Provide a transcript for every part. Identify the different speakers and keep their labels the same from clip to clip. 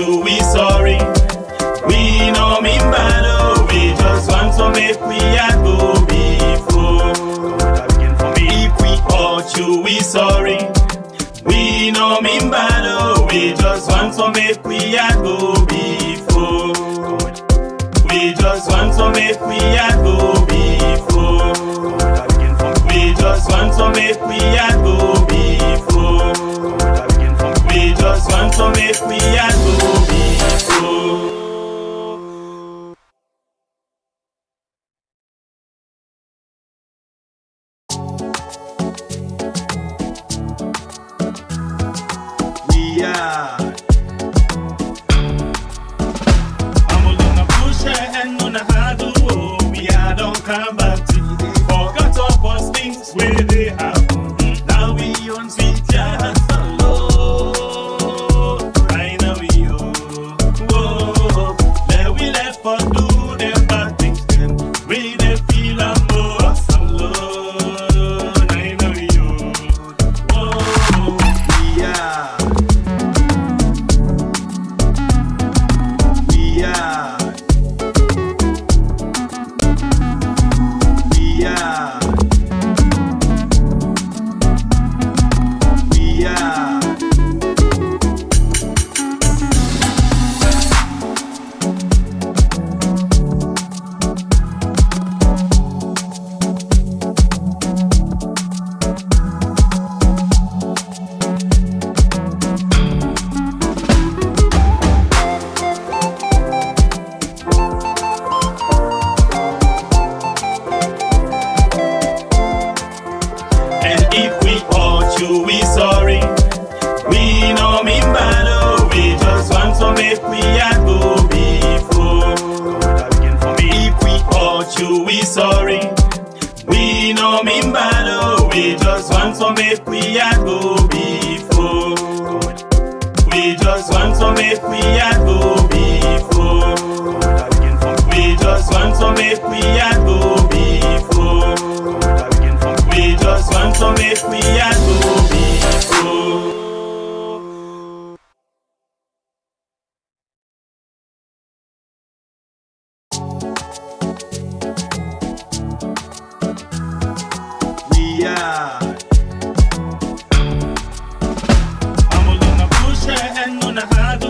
Speaker 1: you, we sorry. We no mean bad, oh, we just want to make we a go before. If we hurt you, we sorry. We no mean bad, oh, we just want to make we a go before. We just want to make we a go before. We just want to make we a go before. We just want to make we a go before. Come back to forgot all things where they happen. Now we on sweet jazz alone. I know you. Whoa, let we left for do them bad things. Then we they feel most alone. I know you. Whoa, yeah. We sorry, we no mean bad, oh, we just want to make we a go before. If we hurt you, we sorry, we no mean bad, oh, we just want to make we a go before. We just want to make we a go before. We just want to make we a go before. We just want to make we a go before. We are. I'm gonna push her and on the hard to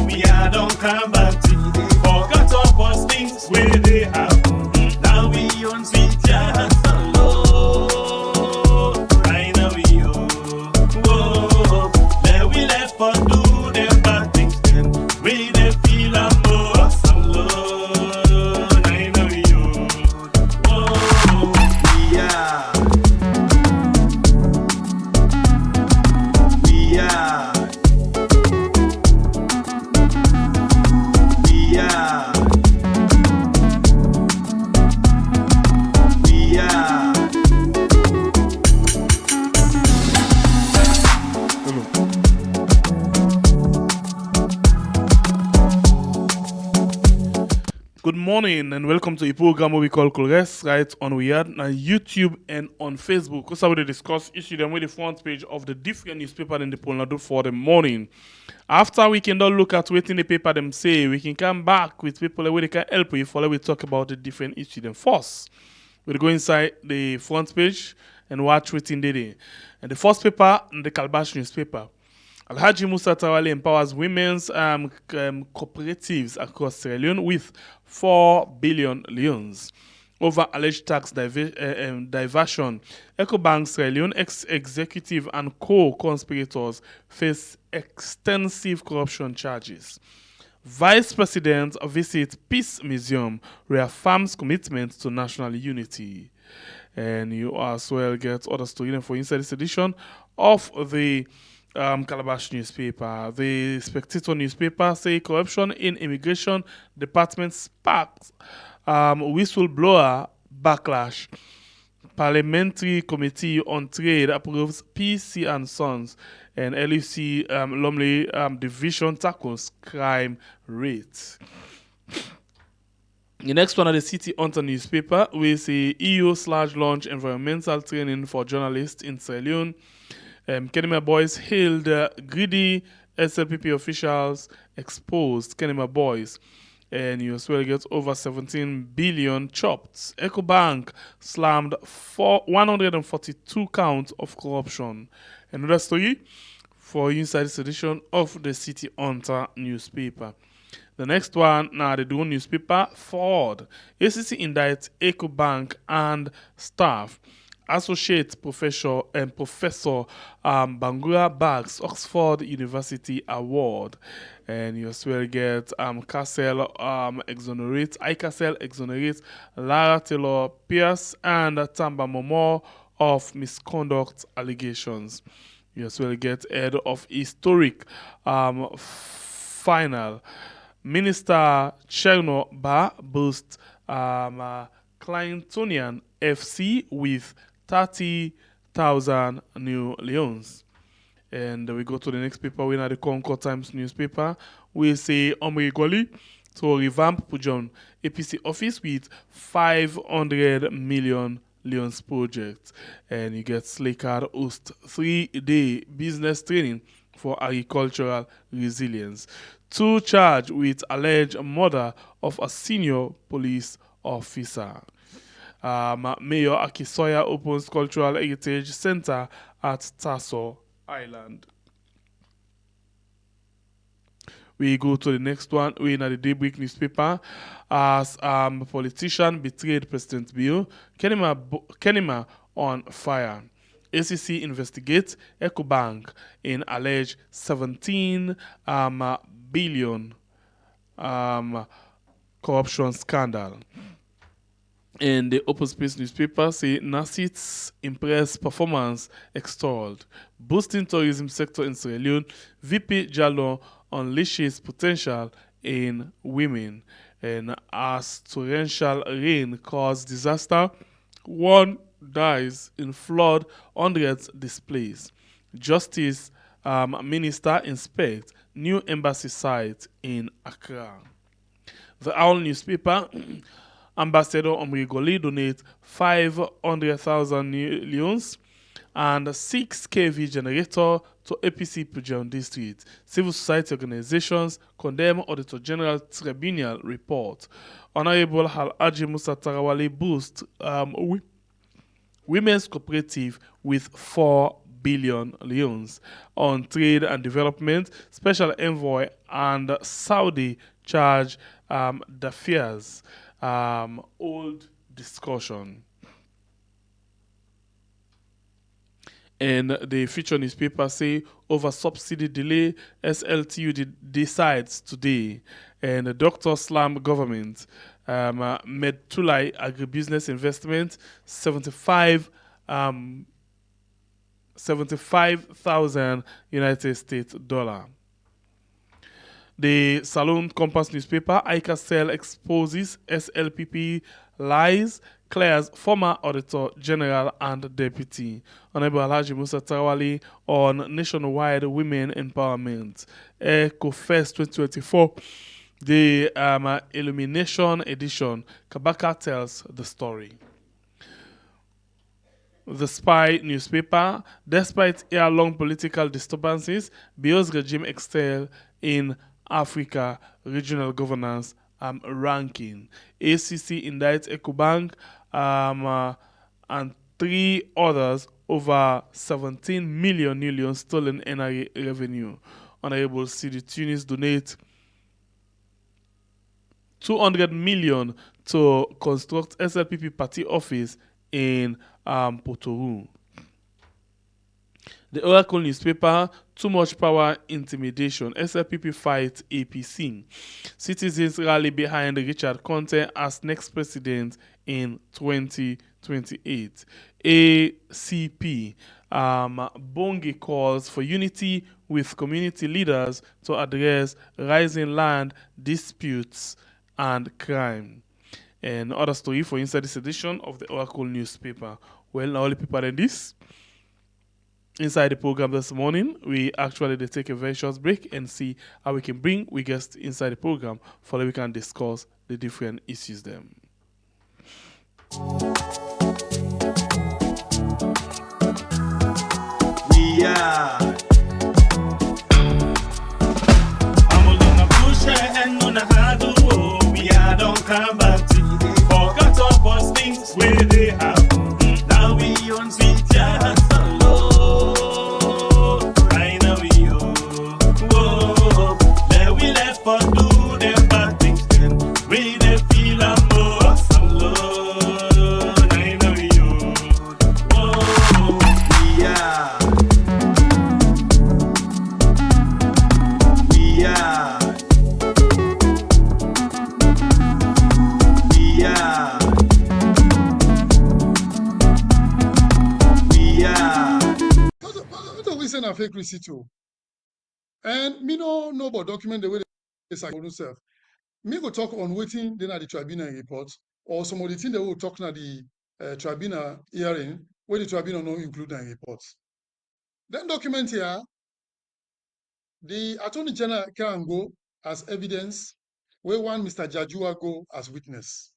Speaker 1: we are don't come back to forgot all things where they happen. Now we on sweet jazz. For do them bad things, then we they feel most alone. I know you. Oh, yeah. Yeah. Yeah. Yeah. Good morning and welcome to a program we call Colres right on Weird on YouTube and on Facebook. Because I will discuss issue them with the front page of the different newspaper in the Polnado for the morning. After we can look at what in the paper them say, we can come back with people where they can help you for we talk about the different issue them first. We'll go inside the front page and watch what in the day. And the first paper, the Calabash newspaper. Alhaji Musa Tawale empowers women's cooperatives across Sierra Leone with 4 billion leones. Over alleged tax diversion, EcoBank Sierra Leone ex-executive and co-conspirators face extensive corruption charges. Vice President visits Peace Museum, reaffirms commitment to national unity. And you as well get other stories for inside this edition of the Calabash newspaper. The Spectator newspaper say corruption in immigration department sparks whistleblower backlash. Parliamentary Committee on Trade approves PC and Sons, and LEC Lumley Division tackles crime rate. The next one of the City Hunter newspaper, we see EU/launch environmental training for journalists in Sierra Leone. Kenema Boys hailed greedy SLPP officials exposed Kenema Boys. And you as well get over 17 billion chopped. EcoBank slammed 142 counts of corruption. Another story for inside this edition of the City Hunter newspaper. The next one, now the Dawn newspaper, fraud. ACC indicts EcoBank and staff. Associate Professor Bangura Bags Oxford University Award. And you as well get Castle exonerates, iCastle exonerates Lara Taylor Pierce and Tamba Momo of misconduct allegations. You as well get head of historic final. Minister Cherno Ba boosts Clintonian FC with 30,000 new leones. And we go to the next paper. We know the Concord Times newspaper. We say Omrigoli to revamp Pujon APC office with 500 million leons project. And you get Slaycard host 3-day business training for agricultural resilience. 2 charged with alleged murder of a senior police officer. Mayor Akisoya opens Cultural Heritage Center at Tasso Island. We go to the next one. We in the Daybreak newspaper. As politician betrayed President Bill, Kenema on fire. ACC investigates EcoBank in alleged 17 billion corruption scandal. And the Open Space newspaper say Nasit's impressed performance extolled. Boosting tourism sector in Sierra Leone, VP Jallo unleashes potential in women. And as torrential rain caused disaster, 1 dies in flood, hundreds displaced. Justice Minister inspects new embassy site in Accra. The Owl newspaper, Ambassador Omrigoli donates 500,000 leons and 6 kV generator to APC Pujon District. Civil society organizations condemn Auditor General Tribunal report. Honorable Hal-Haji Musa Tarawale boosts Women's Cooperative with 4 billion leons. On trade and development, Special Envoy and Saudi charge the fears. Old discussion. And the feature newspaper say over subsidy delay, SLTU decides today. And the doctor slam government. Medtulai agribusiness investment 75,000 United States dollar. The Salon Compass newspaper, iCastle exposes SLPP lies, clears former Auditor General and Deputy. Honorable Alhaji Musa Tarawale on nationwide women empowerment. EcoFest 2024. The Illumination edition, Kabaka tells the story. The Spy newspaper, despite year-long political disturbances, Bio's regime excel in Africa regional governance ranking. ACC indicts EcoBank and 3 others over 17 million stolen NRA revenue. Honorable Sidi Tunis donate 200 million to construct SLPP party office in Potoru. The Oracle newspaper, too much power intimidation. SLPP fight APC. Citizens rally behind Richard Conte as next president in 2028. ACP. Bongi calls for unity with community leaders to address rising land disputes and crime. And other story for inside this edition of the Oracle newspaper. Well, now only people than this. Inside the program this morning, we actually take a very short break and see how we can bring we guests inside the program so that we can discuss the different issues them.
Speaker 2: We We are. I'm gonna push and on a hard we are don't come back to forgot about things where they happen. Now we on sweet jazz alone. I know we whoa. Let we left for do them bad things then. We they feel I'm more alone. I know we whoa. We are. We are. We are. We are.
Speaker 3: What do we send a fake receipt to? And me no know about document the way they say themselves. Me go talk on waiting then at the tribunal report or some of the things they will talk at the tribunal hearing where the tribunal no include in reports. Then document here, the Attorney General can go as evidence where one Mr. Jajua go as witness.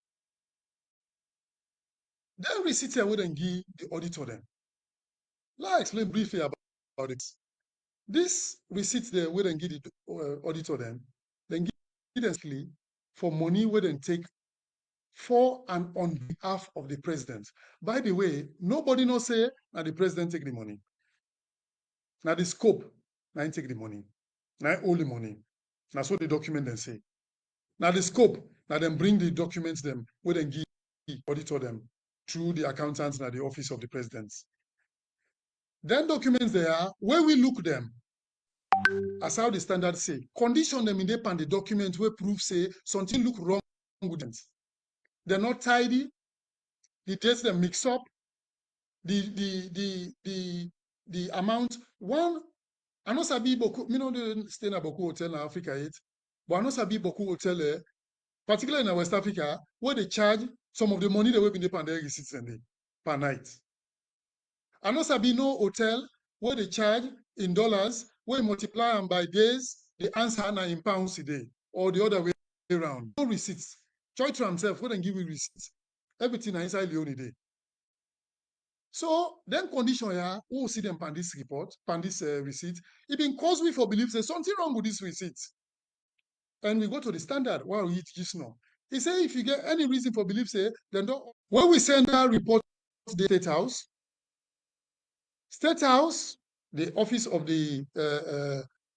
Speaker 3: Then receipt here wouldn't give the auditor them. Let's explain briefly about this. This receipt there wouldn't give the auditor them. Then give them for money wouldn't take for and on behalf of the president. By the way, nobody no say now the president take the money. Now the scope, now he take the money. Now all the money. Now so the document then say. Now the scope, now then bring the documents them, where then give auditor them through the accountants and the office of the president. Then documents there are where we look them, as how the standards say, condition them in the document where proof say something look wrong with them. They're not tidy, the dates them mix up, the amount. One, I know sabi boku, me no stay in a boku hotel in Africa yet, but I know sabi boku hotel, particularly in West Africa, where they charge some of the money they will be paying their receipts per night. I know sabi no hotel where they charge in dollars, where you multiply them by days, they answer in pounds a day, or the other way around. No receipts. Try to himself, where they give you receipts. Everything is inside LEONE day. So then condition here, who see them pan this report, pan this receipt, it been cause me for belief there's something wrong with this receipt. And we go to the standard, while we just know. He say if you get any reason for belief, say, then don't. When we send that report to the State House, the office of the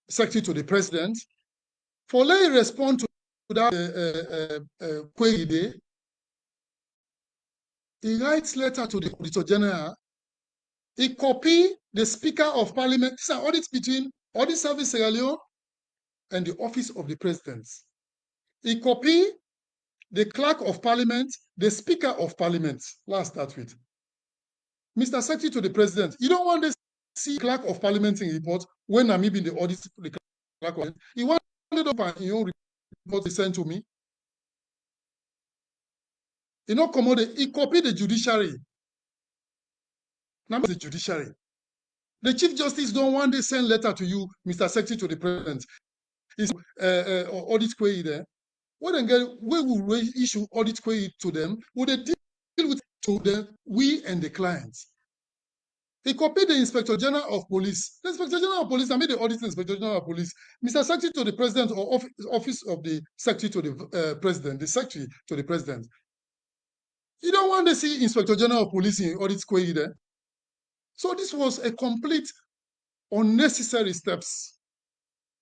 Speaker 3: secretary to the president, for let respond to that query day, he writes letter to the Auditor General. He copy the Speaker of Parliament. These are audits between Audit Service Sierra Leone and the Office of the President. He copy the Clerk of Parliament, the Speaker of Parliament. Let's start with. Mr. Secretary to the President, you don't want to see Clerk of Parliament in report when I'm in the audit, the Clerk of Parliament. He wanted up in your report he sent to me. He not commode, he copied the judiciary. Now the judiciary. The Chief Justice don't want to send letter to you, Mr. Secretary to the President. It's audit query there. When we will issue audit query to them, would they deal with to them, we and the clients? He copied the Inspector General of Police. The Inspector General of Police, I made the audit Inspector General of Police. Mr. Secretary to the President or office of the Secretary to the President, the Secretary to the President. You don't want to see Inspector General of Police in audit query there. So this was a complete unnecessary steps.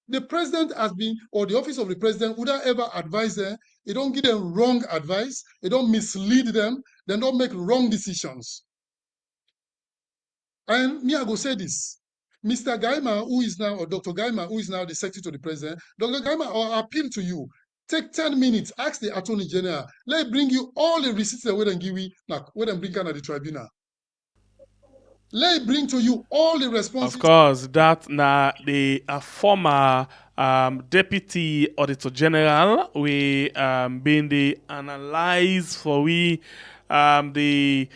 Speaker 3: The president has been, or the office of the president would have ever advise them. They don't give them wrong advice. They don't mislead them. They don't make wrong decisions. And me, I go say this. Mr. Gaima, who is now, or Dr. Gaima, who is now the secretary to the president, Dr. Gaima, I appeal to you. Take 10 minutes, ask the Attorney General. Let bring you all the receipts that we don't give you, like, we don't bring at the tribunal. Let bring to you all the responses.
Speaker 1: Of course, that na the former Deputy Auditor General, we been the analyze for we the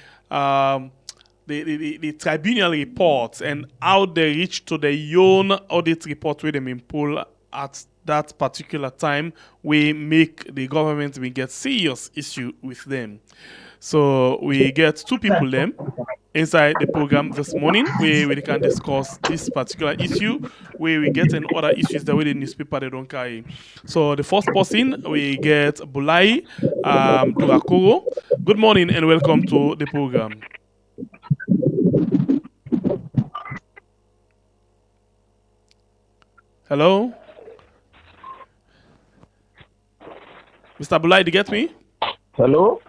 Speaker 1: tribunal reports and how they reach to the own audit report where they been pull at that particular time, we make the government we get serious issue with them. So we get two people them. inside the program this morning, where we can discuss this particular issue, where we get in other issues that way the newspaper they don't carry. So the first person we get Bulai Durakoro. Good morning and welcome to the program. Hello, Mr. Bulai, do you get me?
Speaker 4: Hello?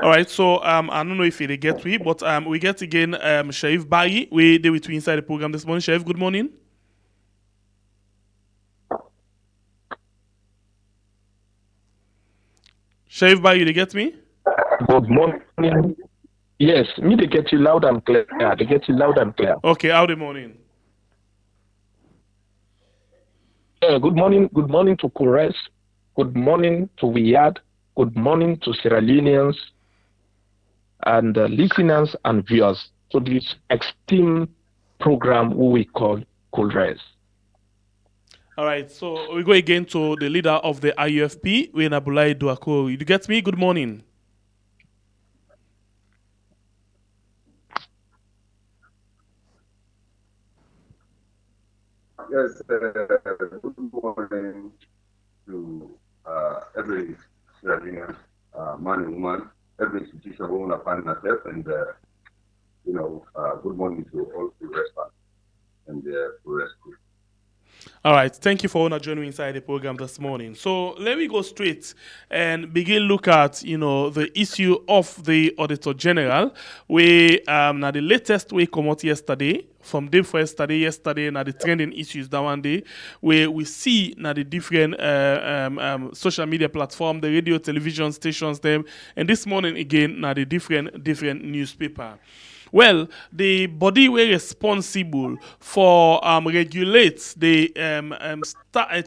Speaker 1: All right, so I don't know if they get we, but we get again Sharif Bari. We did with you inside the program this morning. Sharif, good morning. Sharif Bari, they get me?
Speaker 4: Good morning. Yes, me they get you loud and clear. They get you loud and clear.
Speaker 1: Okay, how the morning?
Speaker 4: Good morning. Good morning to Kores. Good morning to Riyadh. Good morning to Sierra Leoneans and listeners and viewers to this esteemed program we call Kores.
Speaker 1: All right, so we go again to the leader of the IUFP, Bulai Duakoro. You get me? Good morning.
Speaker 5: Yes, good morning to every Sierra man and woman, every institution we want to find ourselves, and good morning to all the restaurants and the rescue.
Speaker 1: All right, thank you for joining me inside the program this morning. So let me go straight and begin look at the issue of the Auditor General. We now the latest we come out yesterday from day for yesterday now the trending issues that one day where we see now the different social media platform, the radio, television stations them, and this morning again now the different newspaper. Well, the body were responsible for regulate the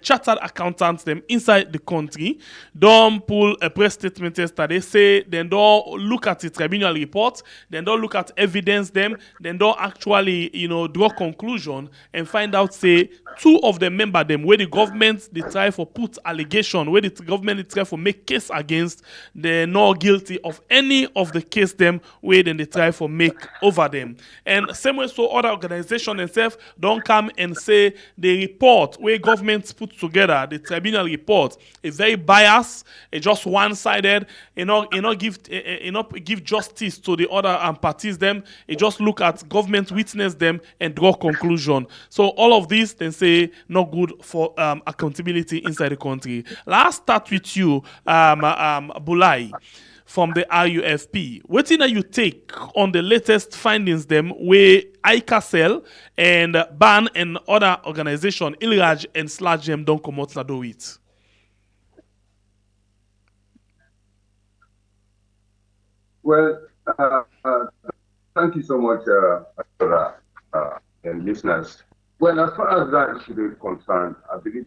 Speaker 1: chartered accountants them inside the country. Don't pull a press statement yesterday. Say then don't look at the tribunal report. Then don't look at evidence them. Then don't actually draw conclusion and find out say two of the member them where the government they try for put allegation where the government they try for make case against they not guilty of any of the case them where then they try for make over them. And same way so other organization themselves don't come and say the report where governments put together, the tribunal report, is very biased, it's just one-sided, give justice to the other parties them, it just look at government witness them and draw conclusion. So all of this then say not good for accountability inside the country. Let's start with you, Bulai, from the IUFP. What did you take on the latest findings them where ICASEL and BAN and other organization Ilraj and Slash them don't come out to do it?
Speaker 5: Well, thank you so much, and listeners. Well, as far as that issue is concerned, I believe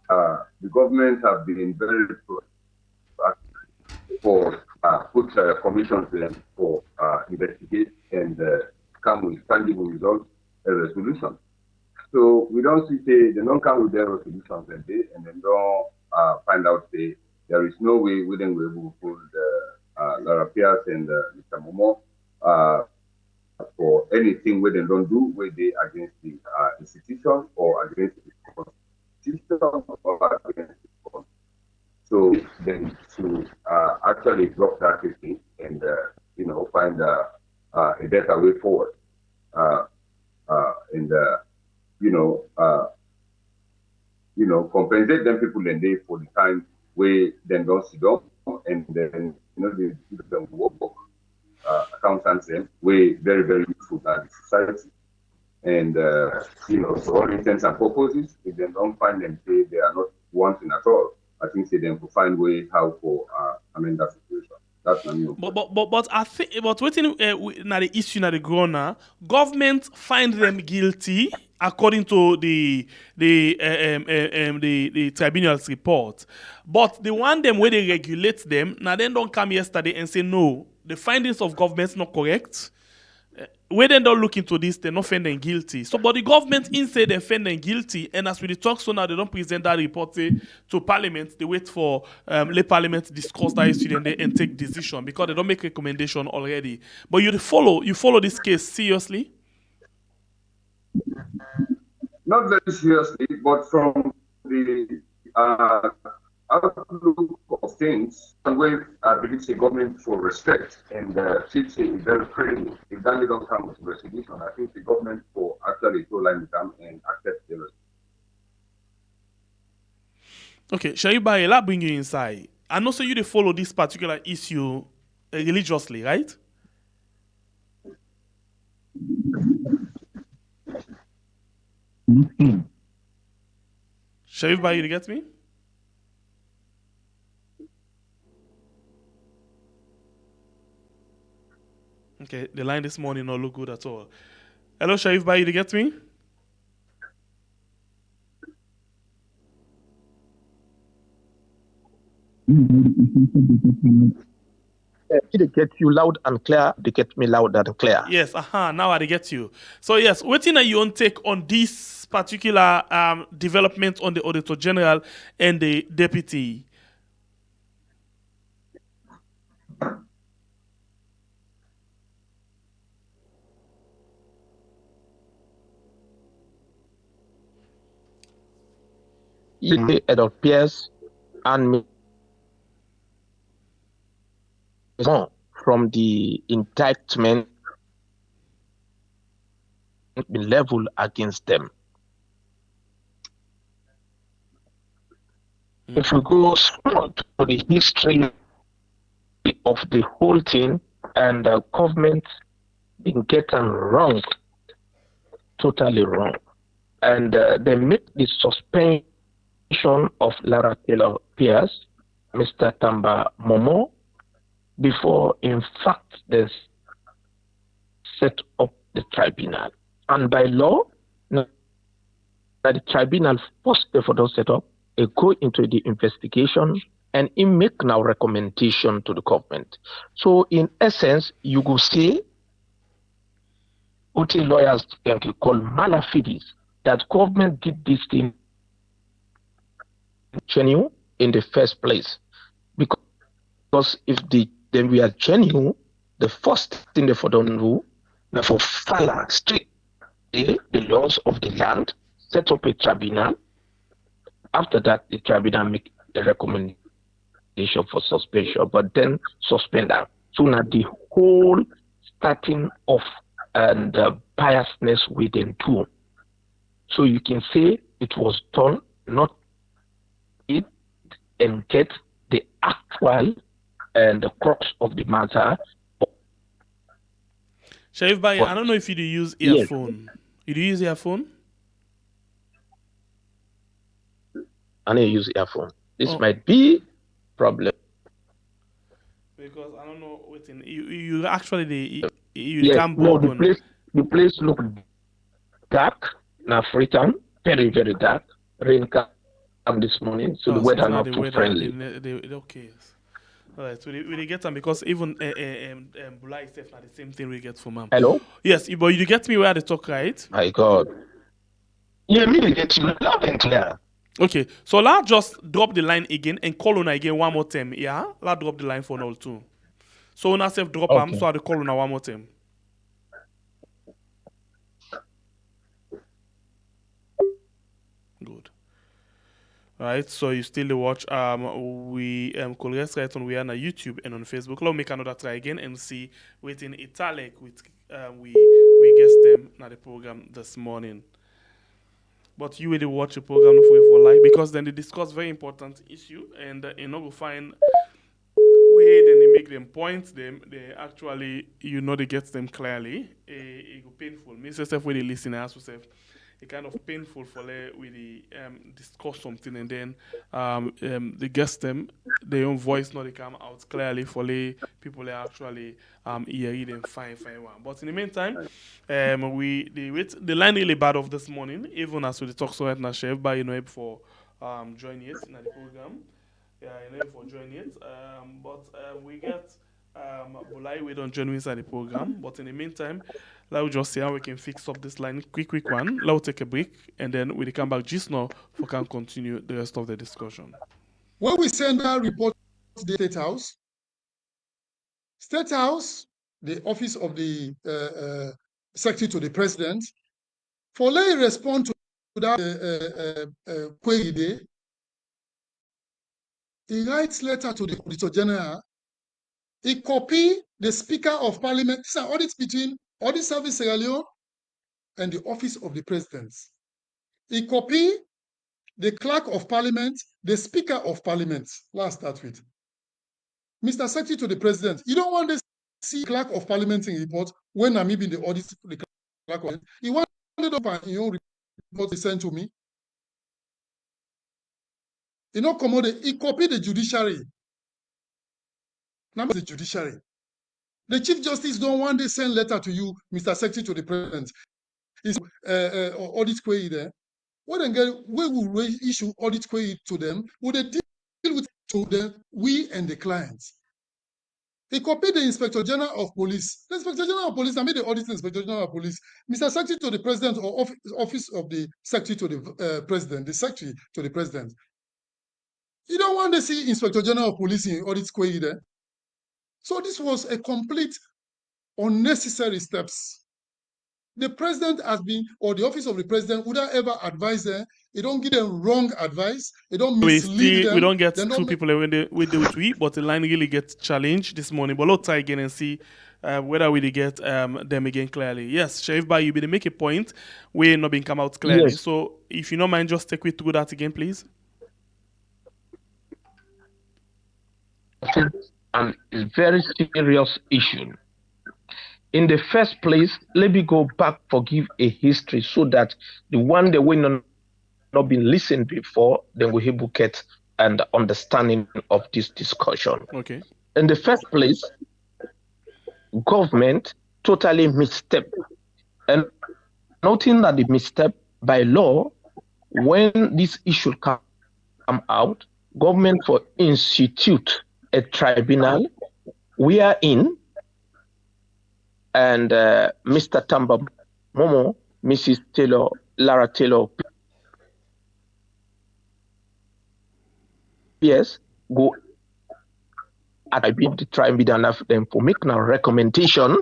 Speaker 5: the government have been very proactive for put commissions in for investigate and come with tangible results and resolution. So we don't see they don't come with their resolutions and then don't find out there is no way we then will able to pull Lara Pias and Mr. Momo for anything where they don't do where they against the institution or against the constitution or against the constitution. So then to actually drop that thing and find a better way forward, and compensate them people and they for the time where then don't sit down and then they give them work accountants them way very very useful to the society. And for all intents and purposes, if they don't find them, they are not wanting at all. I think they then will find way how to amend that situation. That's my new.
Speaker 1: But I think waiting now the issue now the grown government find them guilty according to the tribunal's report. But the one them where they regulate them now then don't come yesterday and say no, the findings of government's not correct. When they don't look into this, they're not found them guilty. So, but the government inside they found them guilty, and as we dey talk so now, they don't present that report to Parliament. They wait for let Parliament discuss that issue and take decision because they don't make recommendation already. But you follow this case seriously.
Speaker 5: Not very seriously, but from the outlook of things, the way I believe the government for respect and treats it very friendly. If that don't come with investigation, I think the government for actually to line down and accept the respect.
Speaker 1: Okay, Shaiba, I'll bring you inside. I know so you dey follow this particular issue religiously, right? Sharif Bayi, you get me? Okay, the line this morning not look good at all. Hello, Sharif Bayi, you get me?
Speaker 4: They get you loud and clear. They get me loud and clear.
Speaker 1: Yes, now I get you. So yes, waiting at your own take on this particular development on the Auditor General and the Deputy.
Speaker 4: It appears and me from the indictment level against them. If we go to the history of the whole thing and the government been getting wrong, totally wrong, and they make the suspension of Lara Taylor Pierce, Mr. Tamba Momo, before in fact they set up the tribunal. And by law, the tribunal first for those set up, they go into the investigation and it make now recommendation to the government. So in essence, you go say what lawyers can call malafidis, that government did this thing genuine in the first place. Because if then we are genuine, the first thing they for don't do, they for follow strict the laws of the land, set up a tribunal. After that, the tribunal make the recommendation for suspension, but then suspend them. So now the whole starting off and the biasness within two. So you can say it was done, not it, and get the actual and the crux of the matter.
Speaker 1: Sharif Bayi, I don't know if you do use earphone. Yes. You do use earphone?
Speaker 4: I need to use earphone. This might be problem.
Speaker 1: Because I don't know what you actually
Speaker 4: yes,
Speaker 1: can't
Speaker 4: no, the place look dark now Freetown, very, very dark. Rain come this morning, so the weather not too friendly.
Speaker 1: Okay. All right, so we get them because even Bula is not the same thing we get from him.
Speaker 4: Hello?
Speaker 1: Yes, but you get me where they talk, right?
Speaker 4: My God. Yeah, me get you loud and clear.
Speaker 1: Okay, so let's just drop the line again and call on again one more time. Yeah, let's drop the line for now too. So when I say drop them, so I call on one more time. Good. All right, so you still watch. We could rest right on we are on YouTube and on Facebook. Let's make another try again and see within italic with we guessed them at the program this morning. But you really watch the program for life because then they discuss very important issue and we'll find way then they make them points them they actually they get them clearly. It go painful. Me yourself when they listen I ask yourself it kind of painful for we discuss something and then they guess them their own voice not they come out clearly for people actually hear them fine one. But in the meantime, the line really bad of this morning, even as we talk so right now, Chef, but for joining it in the program. Yeah, for joining it. But we get Bulai, we don't join inside the program. But in the meantime, let's just see how we can fix up this line. Quick one. Let's take a break, and then we'll come back just now for can continue the rest of the discussion.
Speaker 3: When we send that report to the State House, the office of the Secretary to the President, for let respond to that query, he writes letter to the Auditor General. He copy the Speaker of Parliament. These are audits between Audit Service Sierra Leone and the Office of the President. He copy the Clerk of Parliament, the Speaker of Parliament. Let's start with. Mr. Secretary to the President, you don't want to see Clerk of Parliament in report when I'm in the audit, the Clerk of Parliament. He wanted up in your report he sent to me. You know, he copied the judiciary. Number the judiciary. The Chief Justice don't want to send letter to you, Mr. Secretary to the President. Is audit query there. What then we will issue audit query to them? Would they deal with to them, we and the clients? He copied the Inspector General of Police. The Inspector General of Police, I made the audit Inspector General of Police. Mr. Secretary to the President or Office of the Secretary to the President, the Secretary to the President. You don't want to see Inspector General of Police in audit query there. So this was a complete unnecessary steps. The president has been, or the office of the president would have ever advise them. They don't give them wrong advice. They don't mislead them.
Speaker 1: We don't get two people when they tweet, but the line really gets challenged this morning. But let's try again and see whether we get them again clearly. Yes, Sheriff Ba, you better make a point. We're not being come out clearly. Yes. So if you don't mind, just take me through that again, please.
Speaker 4: And it's a very serious issue. In the first place, let me go back for give a history so that the one that we not been listened before, then we able get an understanding of this discussion.
Speaker 1: Okay.
Speaker 4: In the first place, government totally misstep, and noting that the misstep by law, when this issue come out, government for institute a tribunal wherein and Mr. Tamba Momo, Mrs. Taylor, Lara Taylor, yes, go at the tribunal for them for making a recommendation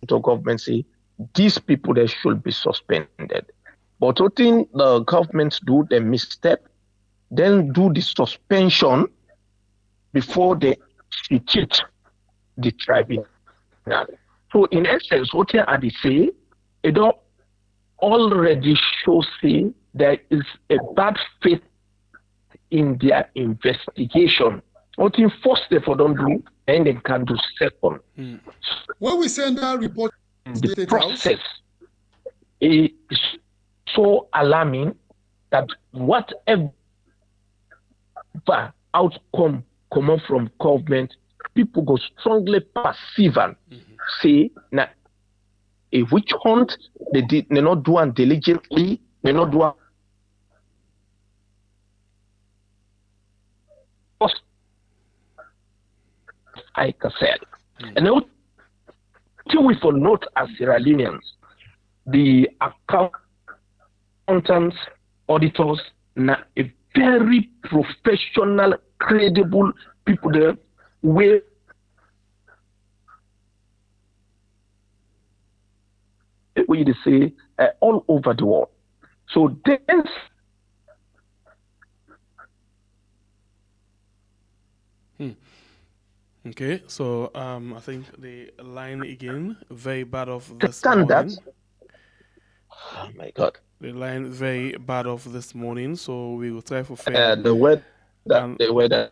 Speaker 4: to government say these people they should be suspended. But what thing the government do the misstep, then do the suspension before they institute the tribunal. So in essence, what are they say? It don't already show say there is a bad faith in their investigation. What in first they for don't do, and they can do second.
Speaker 3: When we send that report,
Speaker 4: the process is so alarming that whatever outcome come out from government, people go strongly passive and say, now, a witch hunt, they not do it diligently, they not do it. I said. And now, we for note as Sierra Leoneans, the accountants, auditors, now a very professional, credible people there, where we say all over the world. So this
Speaker 1: Okay, so I think the line again very bad of this
Speaker 4: standards. Oh my God!
Speaker 1: The line very bad of this morning, so we will try for fair.
Speaker 4: The weather.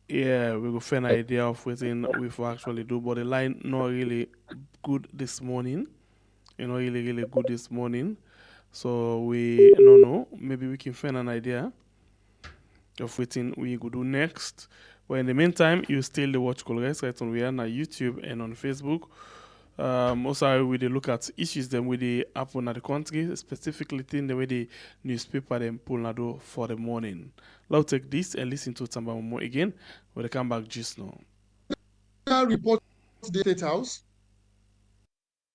Speaker 1: Yeah, we will fair an idea of within we will actually do, but the line not really good this morning. You know, really good this morning. So we don't know. Maybe we can find an idea of what we could do next. But in the meantime, you still the watch Colores right on we are on YouTube and on Facebook. Also, we look at issues them with the happen at the country, specifically in the way the newspaper them pull na do for the morning. Let's take this and listen to Tamba Momo again when they come back just now.
Speaker 3: General report to the State House.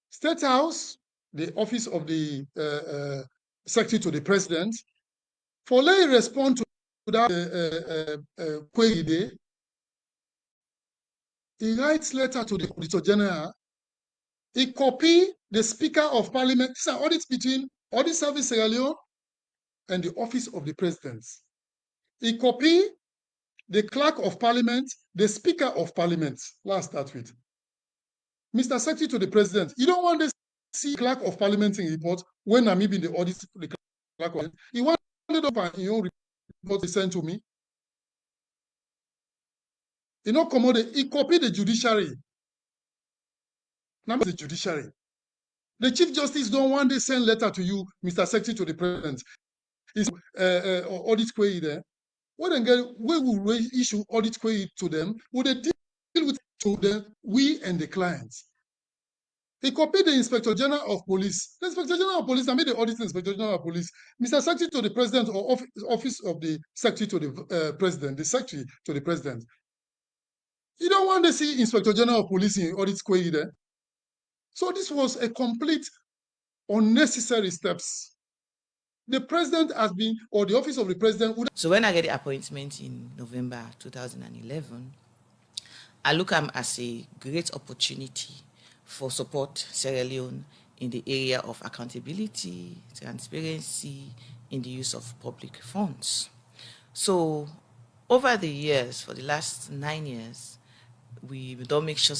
Speaker 3: State House, the office of the Secretary to the President, for let respond to that query there, he writes letter to the Auditor General. He copy the Speaker of Parliament. These are audits between Audit Service Sierra Leone and the Office of the President. He copy the Clerk of Parliament, the Speaker of Parliament. Let's start with. Mr. Secretary to the President, you don't want to see Clerk of Parliament in report when I'm in the audit, the Clerk of he wanted up in your report he sent to me. You know, he copied the judiciary. Number the judiciary. The Chief Justice don't want to send letter to you, Mr. Secretary to the President. Is audit query there. When will we issue audit query to them? Would they deal with to them, we and the clients? He copied the Inspector General of Police. The Inspector General of Police, I made the audit Inspector General of Police. Mr. Secretary to the President or Office of the Secretary to the President, the Secretary to the President. You don't want to see Inspector General of Police in audit query there. So this was a complete unnecessary steps. The President has been, or the Office of the President would.
Speaker 6: So when I get the appointment in November 2011, I look at them as a great opportunity for support Sierra Leone in the area of accountability, transparency in the use of public funds. So over the years, for the last 9 years, we don't make sure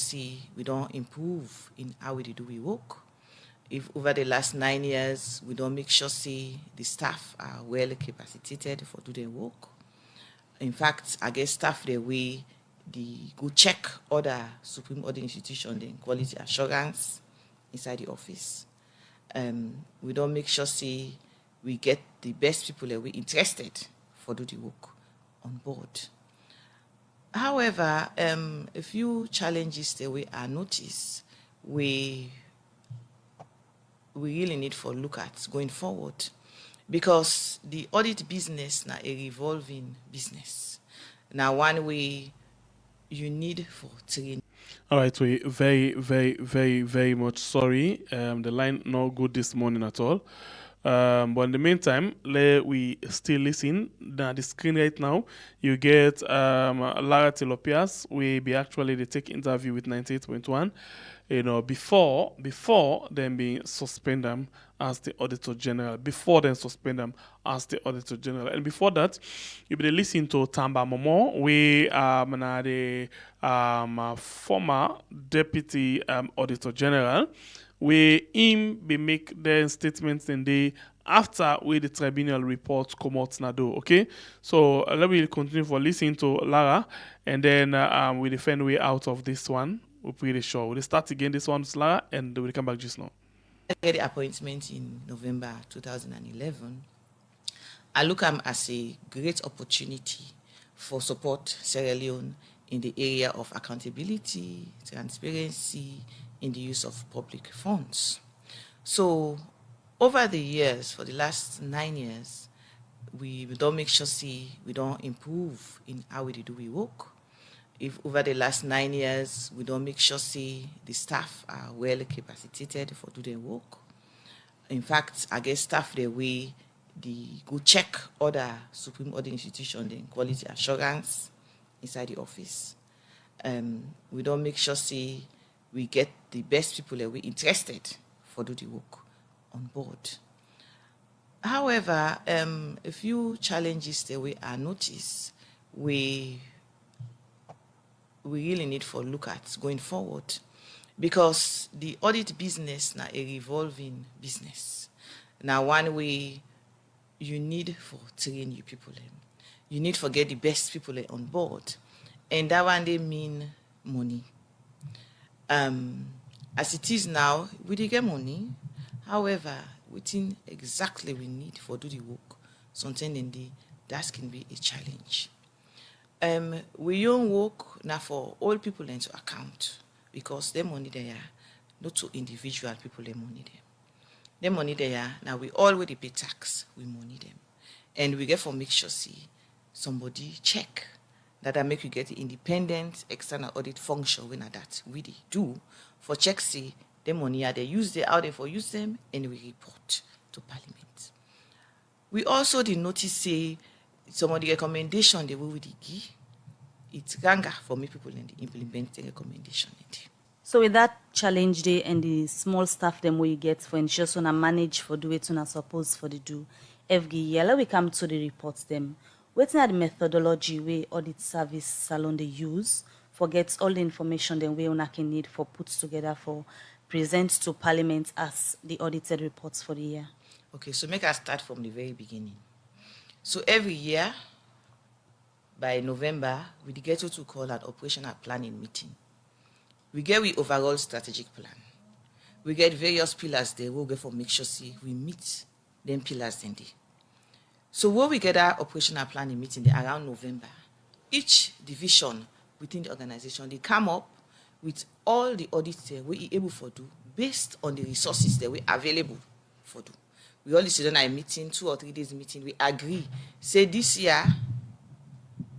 Speaker 6: we don't improve in how we do we work. If over the last 9 years, we don't make sure the staff are well capacitated for do their work. In fact, I guess staff the way go check other Supreme Audit institution, the quality assurance inside the office. We don't make sure we get the best people that we interested for do the work on board. However, a few challenges that we are noticed, we really need for look at going forward, because the audit business now a revolving business. Now one way you need for training.
Speaker 1: All right, we very much sorry. The line not good this morning at all. But in the meantime, we still listen. Now the screen right now, you get Lara Telopias. We be actually they take interview with 98.1. You know, before them being suspend them as the Auditor General. Before them suspend them as the Auditor General. And before that, you be listening to Tamba Momo. We the former Deputy Auditor General. We him be make their statements in the after we the tribunal report come out nado. Okay, so let me continue for listening to Lara, and then we defend way out of this one. We're pretty sure we'll start again this one, Lara, and we'll come back just now.
Speaker 6: I get the appointment in November 2011. I look at them as a great opportunity for support Sierra Leone in the area of accountability, transparency in the use of public funds. So over the years, for the last 9 years, we don't make sure we don't improve in how we do we work. If over the last 9 years, we don't make sure the staff are well capacitated for do their work. In fact, I guess staff the way go check other Supreme Audit institution, the quality assurance inside the office. We don't make sure we get the best people that we interested for do the work on board. However, a few challenges that we are noticed, we really need for look at going forward, because the audit business now a revolving business. Now one way you need for train you people, you need for get the best people on board, and that one they mean money. As it is now, we dey get money. However, within exactly we need for do the work, something in that can be a challenge. We don't work now for all people into account, because their money there, not to individual people their money them. Their money there, now we already pay tax, we money them. And we get for make sure somebody check. that make you get the independent external audit function when that we dey do for check say the money they use they how they for use them, and we report to Parliament. We also did notice say some of the recommendation they will give it's ganga for me people in the implementing recommendation.
Speaker 7: So with that challenge day and the small staff them we get for ensure so manage for do it and suppose for the do every year. Let we come to the reports them. What's the methodology we audit service salon they use for get all the information then we can need for put together for present to Parliament as the audited reports for the year?
Speaker 6: Okay, so make us start from the very beginning. So every year by November, we get what we call an operational planning meeting. We get we overall strategic plan. We get various pillars there. We'll get for make sure see we meet them pillars then day. So when we get our operational planning meeting there around November, each division within the organization they come up with all the audits there we able for do based on the resources that we available for do. We all sit on a meeting, 2 or 3 days meeting. We agree. Say this year,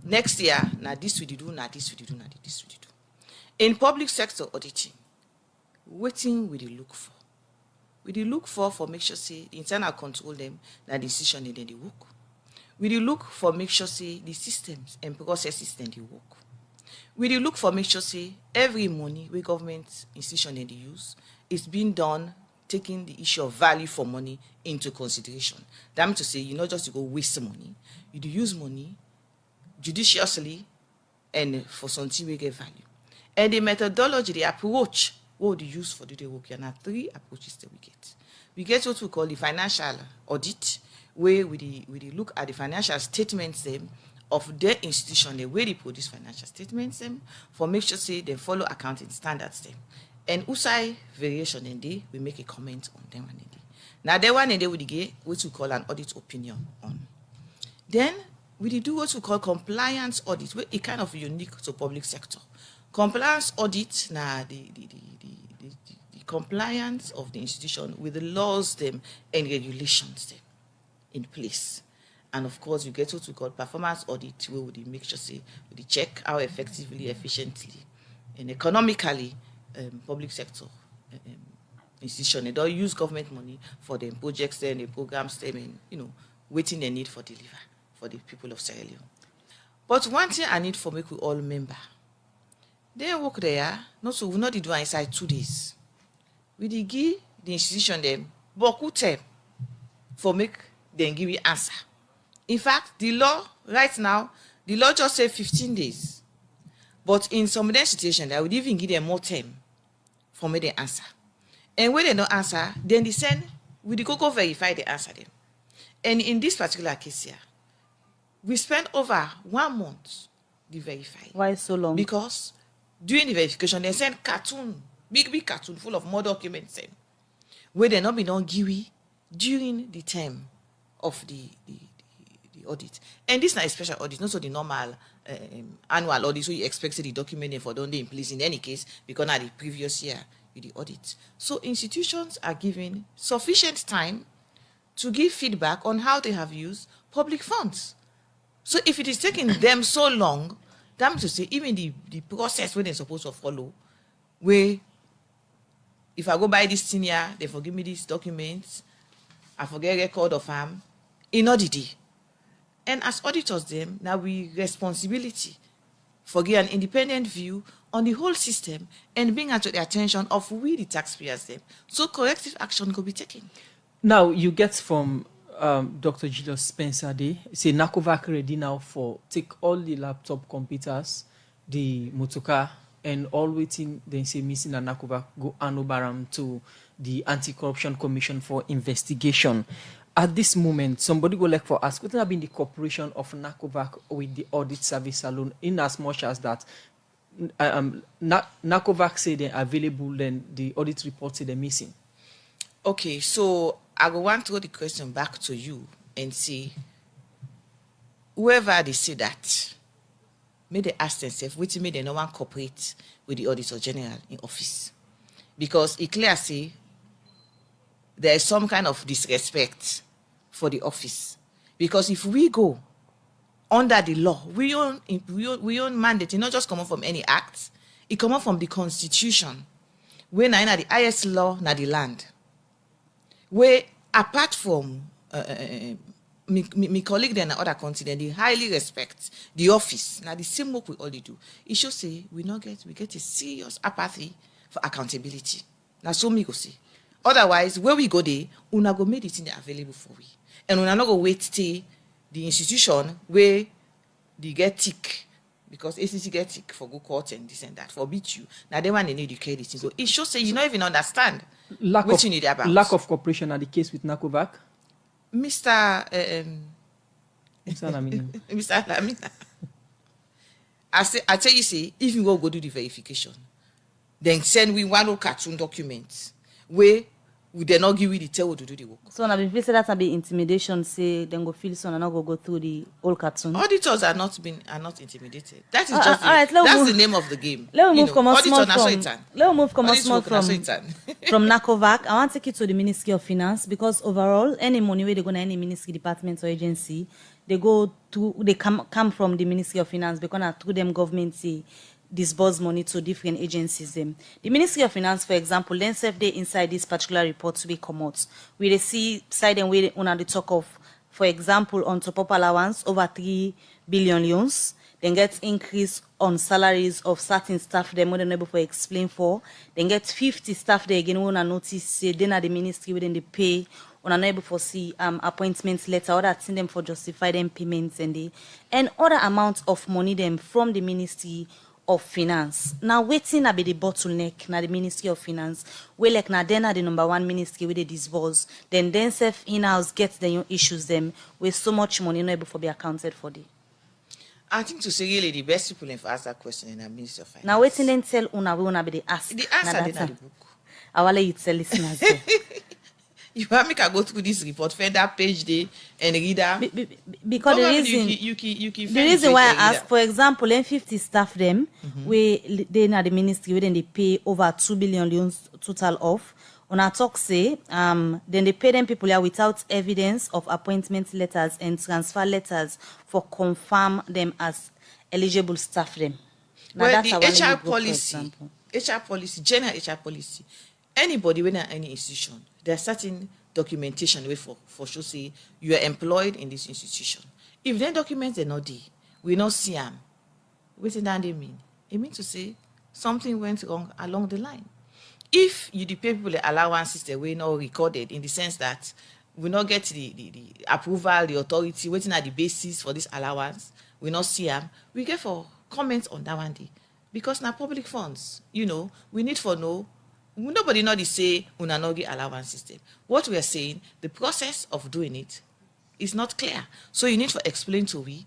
Speaker 6: next year, now this we do, now this we do, now this we do. In public sector auditing, waiting we look for. We look for make sure say the internal control them, that decision in the work. We look for make sure say the systems and processes then they work. We look for make sure say every money we government institution in the use is being done taking the issue of value for money into consideration. That means to say you not just to go waste money, you do use money judiciously and for something we get value. And the methodology, the approach, what do you use for the work? There are 3 approaches that we get. We get what we call the financial audit, where we look at the financial statements them of their institution, the way they produce financial statements them, for make sure say they follow accounting standards them. And USAI variation in day, we make a comment on them and day. Now that one in day we get what we call an audit opinion on. Then we do what we call compliance audit, where it kind of unique to public sector. Compliance audit now the compliance of the institution with the laws them and regulations them in place. And of course, you get what we call performance audit, where we make sure say we check how effectively, efficiently, and economically public sector institution they don't use government money for the projects and the programs them and waiting they need for deliver for the people of Sierra Leone. But one thing I need for make we all remember, they work there, not so we not do inside 2 days. We did give the institution them beaucoup time for make them give you answer. In fact, the law right now, the law just say 15 days. But in some of them situations, I would even give them more time for me to answer. And when they don't answer, then they send, we go verify the answer them. And in this particular case here, we spent over 1 month to verify.
Speaker 7: Why so long?
Speaker 6: Because during the verification, they send cartoon, big cartoon full of more documents where they not been on GUI during the time of the audit. And this is not a special audit, not so the normal annual audit, so you expect the document for don't in place in any case, because now the previous year with the audit. So institutions are given sufficient time to give feedback on how they have used public funds. So if it is taking them so long, that means to say even the process where they're supposed to follow, where if I go buy this thing here, they forgive me these documents, I forget record of them, in audit. And as auditors them, now we responsibility for give an independent view on the whole system and bring it to the attention of we the taxpayers them. So corrective action could be taken.
Speaker 8: Now you get from Dr. Julius Spencer Day, say NACOVAC ready now for take all the laptop computers, the motorcar, and all waiting, then say missing a NACOVAC go Anobaram to the Anti-Corruption Commission for investigation. At this moment, somebody go like for us, what have been the cooperation of NACOVAC with the audit service alone, in as much as that NACOVAC say they're available, then the audit report say they're missing?
Speaker 6: Okay, so I go want to throw the question back to you and see whoever they say that, may they ask themselves, which may they no one cooperate with the Auditor General in office. Because it clearly say there is some kind of disrespect for the office. Because if we go under the law. We own mandate. It not just come from any act. It come from the constitution. Where na the highest law na the land. Where apart from my colleague there in other continent, they highly respect the office. Now the same work we already do. It should say we get a serious apathy for accountability. Now so me go say. Otherwise, where we go there, una go make it in available for we. And una not go wait till the institution where they get tick, because ACC get tick for go court and this and that, forbid you. Now they want to educate it. So it should say you don't even understand what you need about.
Speaker 8: Lack of cooperation are the case with NACOVAC.
Speaker 6: Mr.
Speaker 8: Lamina.
Speaker 6: Mr. Lamina. I tell you, say, if you go do the verification, then send we one old cartoon document where we did not give you the tell to do the work.
Speaker 7: So now if that be intimidation, say then go feel so and not go through the old cartoon.
Speaker 6: Auditors are not intimidated. That is just the name of the game.
Speaker 7: Let me move from NACOVAC. I want to take you to the Ministry of Finance, because overall any money where they go to any ministry, department or agency, they come from the Ministry of Finance, because through them government say disburse money to different agencies. The Ministry of Finance, for example, then serve they inside this particular report to be come out. We see side and way on the talk of, for example, on top allowance over 3 billion loans, then get increase on salaries of certain staff they more than able to explain for. Then get 50 staff they again want to notice say then at the ministry within the pay on unable to see appointments letter or that send them for justify them payments and other amounts of money them from the Ministry of Finance. Now waiting be the bottleneck na the Ministry of Finance. We like na then the number one ministry with the disburse. Then self in-house get the issues them with so much money not able to be accounted for the.
Speaker 6: I think to say really the best people have asked that question in the Ministry of Finance.
Speaker 7: Now waiting then tell una be the ask.
Speaker 6: The answer in the book.
Speaker 7: I will let you tell listeners.
Speaker 6: You want me to go through this report, find that page there and read that?
Speaker 7: Because the reason why I ask, for example, in 50 staff them, they na the ministry, where they pay over 2 billion loans total off. On our talk say, then they pay them people here without evidence of appointment letters and transfer letters for confirm them as eligible staff them.
Speaker 6: Now well, that's the HR policy, general HR policy. Anybody when any institution, there's certain documentation way for sure say you are employed in this institution. If then documents are not there, we not see them. What does that mean? It means to say something went wrong along the line. If you pay people the allowances that were not recorded in the sense that we not get the approval, the authority, waiting at the basis for this allowance, we not see them, we get for comments on that one day. Because now public funds, we need for nobody know they say una no get allowance system. What we are saying, the process of doing it is not clear. So you need to explain to we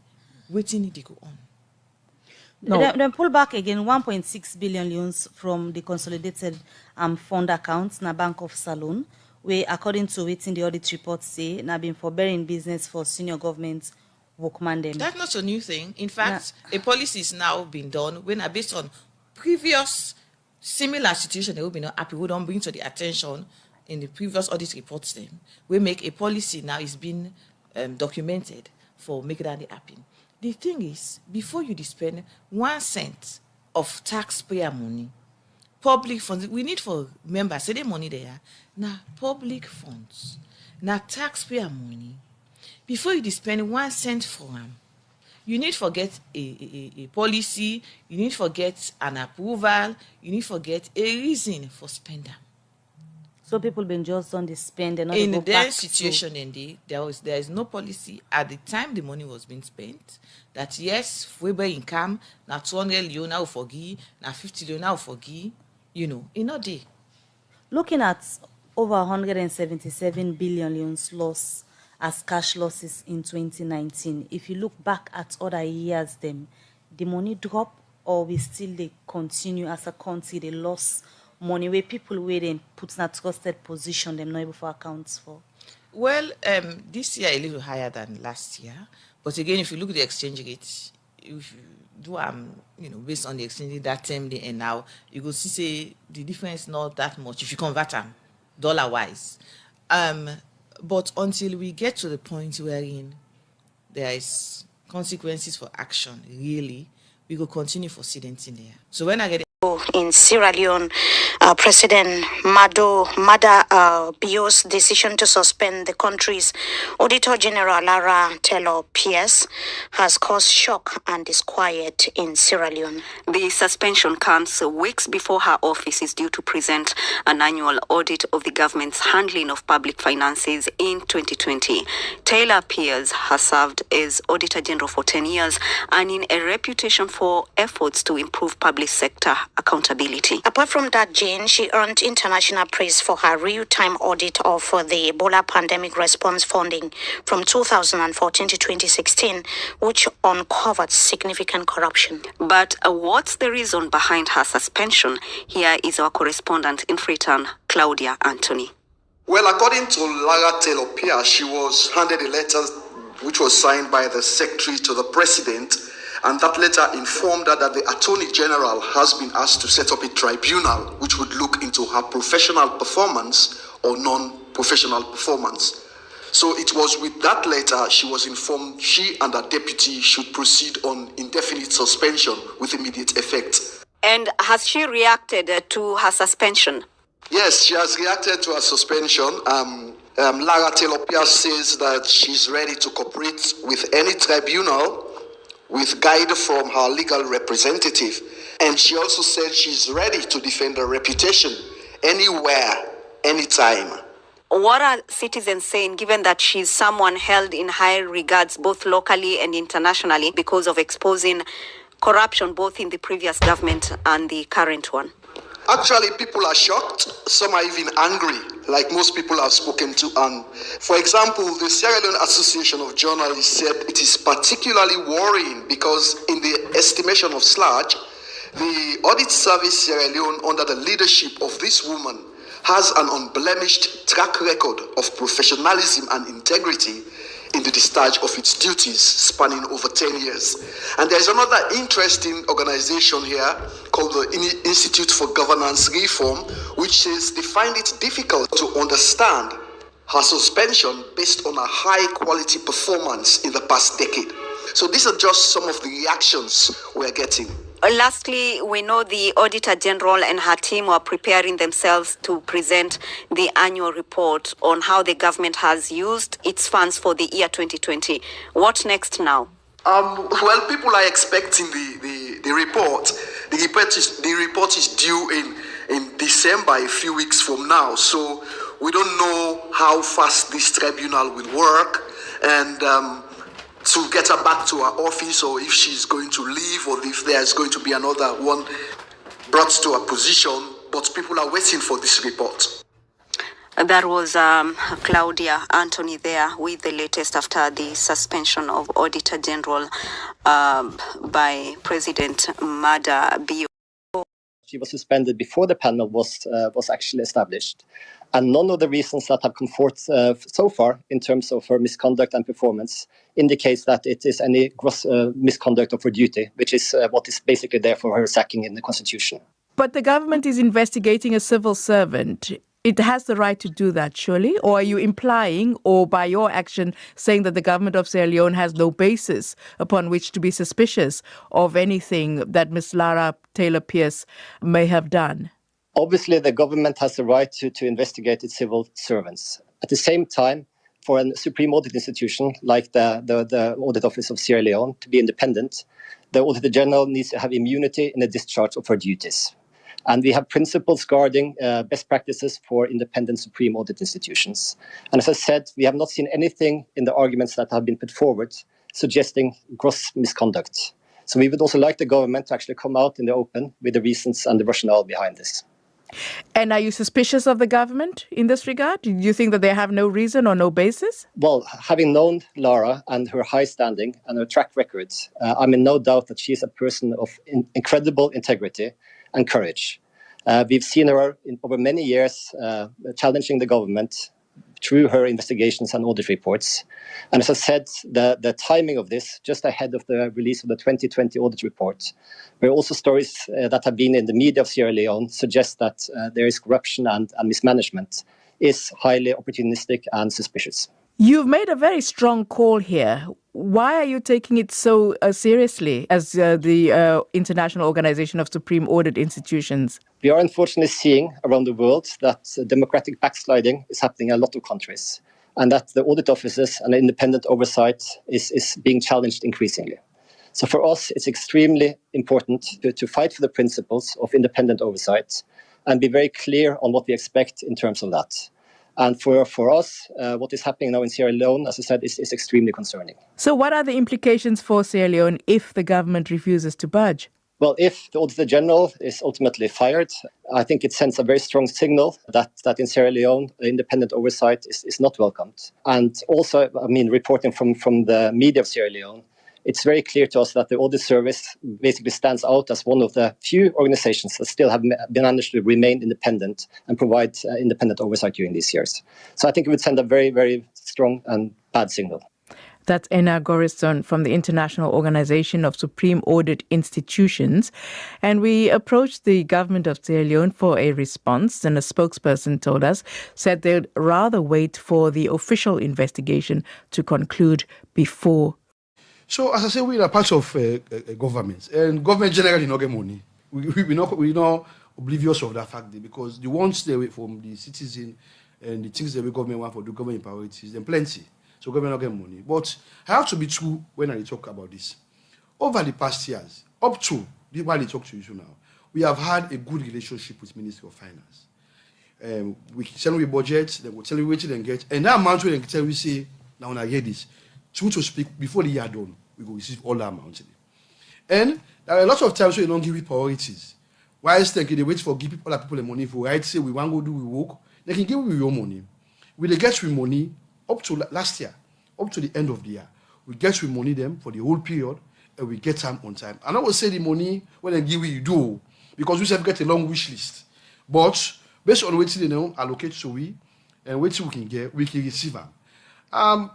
Speaker 6: waiting need to go on.
Speaker 7: No. Then pull back again 1.6 billion loans from the consolidated fund accounts na Bank of Salone, where according to waiting the audit report say na been forbearing business for senior government workman them.
Speaker 6: That's not a new thing. In fact, a policy is now being done when based on previous similar situation they will be not happy. We don't bring to the attention in the previous audit reports. Then we make a policy now is being documented for make that happen. The thing is, before you spend 1 cent of taxpayer money, public funds, we need for members say the money there now public funds, now taxpayer money. Before you spend 1 cent for them, you need to get a policy, you need to get an approval, you need to get a reason for spending.
Speaker 7: So people been just on the spend and
Speaker 6: in their situation, indeed, there is no policy at the time the money was being spent that yes, Weber income, now 200 million now forgive, now 50 million now forgive, in a day.
Speaker 7: Looking at over 177 billion loans loss as cash losses in 2019. If you look back at other years, the money drop or we still they continue as a country, they lost money where people where they put in a trusted position, them not able to account for?
Speaker 6: Well, this year a little higher than last year. But again, if you look at the exchange rate, if you do based on the exchange rate that time and now, you will see say the difference not that much if you convert them dollar-wise. But until we get to the point wherein there is consequences for action, really, we will continue for sitting in there. So when I get
Speaker 9: in Sierra Leone, President Mada Bio's decision to suspend the country's Auditor General Lara Taylor Pierce has caused shock and disquiet in Sierra Leone.
Speaker 10: The suspension comes weeks before her office is due to present an annual audit of the government's handling of public finances in 2020. Taylor Pierce has served as Auditor General for 10 years, earning a reputation for efforts to improve public sector accountability.
Speaker 9: Apart from that, Jane, she earned international praise for her real-time audit of the Ebola pandemic response funding from 2014 to 2016, which uncovered significant corruption.
Speaker 10: But what's the reason behind her suspension? Here is our correspondent in Freetown, Claudia Anthony.
Speaker 11: Well, according to Lara Taylor Pierce, she was handed a letter which was signed by the secretary to the president, and that letter informed her that the Attorney General has been asked to set up a tribunal which would look into her professional performance or non-professional performance. So it was with that letter she was informed she and her deputy should proceed on indefinite suspension with immediate effect.
Speaker 10: And has she reacted to her suspension?
Speaker 11: Yes, she has reacted to her suspension. Lara Taylor Pierce says that she's ready to cooperate with any tribunal with guidance from her legal representative. And she also said she's ready to defend her reputation anywhere, anytime.
Speaker 10: What are citizens saying, given that she's someone held in high regards both locally and internationally because of exposing corruption both in the previous government and the current one?
Speaker 11: Actually, people are shocked. Some are even angry, like most people I've spoken to. And for example, the Sierra Leone Association of Journalists said it is particularly worrying because in the estimation of SLAG, the Audit Service Sierra Leone, under the leadership of this woman, has an unblemished track record of professionalism and integrity in the discharge of its duties spanning over 10 years. And there's another interesting organization here called the Institute for Governance Reform, which says they find it difficult to understand her suspension based on a high quality performance in the past decade. So these are just some of the reactions we're getting.
Speaker 10: Lastly, we know the Auditor General and her team are preparing themselves to present the annual report on how the government has used its funds for the year 2020. What next now?
Speaker 11: Well, people are expecting the report. The report is due in December, a few weeks from now. So we don't know how fast this tribunal will work, and to get her back to her office, or if she's going to leave, or if there's going to be another one brought to her position. But people are waiting for this report.
Speaker 10: That was Claudia Anthony there with the latest after the suspension of Auditor General by President Mada Bio.
Speaker 12: She was suspended before the panel was actually established. And none of the reasons that have come forth so far in terms of her misconduct and performance indicates that it is any gross misconduct of her duty, which is what is basically there for her sacking in the Constitution.
Speaker 13: But the government is investigating a civil servant. It has the right to do that, surely? Or are you implying, or by your action, saying that the government of Sierra Leone has no basis upon which to be suspicious of anything that Ms. Lara Taylor Pierce may have done?
Speaker 12: Obviously, the government has the right to investigate its civil servants. At the same time, for a supreme audit institution like the Audit Office of Sierra Leone to be independent, the Auditor General needs to have immunity in the discharge of her duties. And we have principles guarding best practices for independent supreme audit institutions. And as I said, we have not seen anything in the arguments that have been put forward suggesting gross misconduct. So we would also like the government to actually come out in the open with the reasons and the rationale behind this.
Speaker 13: And are you suspicious of the government in this regard? Do you think that they have no reason or no basis?
Speaker 12: Well, having known Lara and her high standing and her track record, I'm in no doubt that she is a person of incredible integrity and courage. We've seen her over many years challenging the government through her investigations and audit reports. And as I said, the timing of this, just ahead of the release of the 2020 audit report, where also stories that have been in the media of Sierra Leone suggest that there is corruption and mismanagement, is highly opportunistic and suspicious.
Speaker 13: You've made a very strong call here. Why are you taking it so seriously as the International Organization of Supreme Audit Institutions?
Speaker 12: We are unfortunately seeing around the world that democratic backsliding is happening in a lot of countries, and that the audit offices and independent oversight is being challenged increasingly. So for us, it's extremely important to fight for the principles of independent oversight and be very clear on what we expect in terms of that. And for us, what is happening now in Sierra Leone, as I said, is extremely concerning.
Speaker 13: So what are the implications for Sierra Leone if the government refuses to budge?
Speaker 12: Well, if the Auditor General is ultimately fired, I think it sends a very strong signal that in Sierra Leone, independent oversight is not welcomed. And also, reporting from the media of Sierra Leone, it's very clear to us that the audit service basically stands out as one of the few organizations that still have been managed to remain independent and provide independent oversight during these years. So I think it would send a very, very strong and bad signal.
Speaker 13: That's Enna Gorison from the International Organization of Supreme Audit Institutions. And we approached the government of Sierra Leone for a response, and a spokesperson told us, said they'd rather wait for the official investigation to conclude before.
Speaker 14: So, as I say, we are part of government, and government generally not get money. We're not oblivious of that fact, because the ones they wait from the citizen and the things that the government want for the government priorities, then plenty. So government not get money. But I have to be true when I talk about this. Over the past years, up to while I talk to you now, we have had a good relationship with Ministry of Finance. We tell we budget, they will tell you what they get, and that amount we tell we say, now when I hear this, true to speak, before the year done, we will receive all that amount. And there are a lot of times where you don't give it priorities. While they wait for give other people the money for right, say we want to go do we work, they can give you your money. We get with money up to last year, up to the end of the year. We get with money them for the whole period, and we get them on time. And I will say the money when they give you do, because we have get a long wish list. But based on what they know, allocate to we, and what we can get, we can receive them.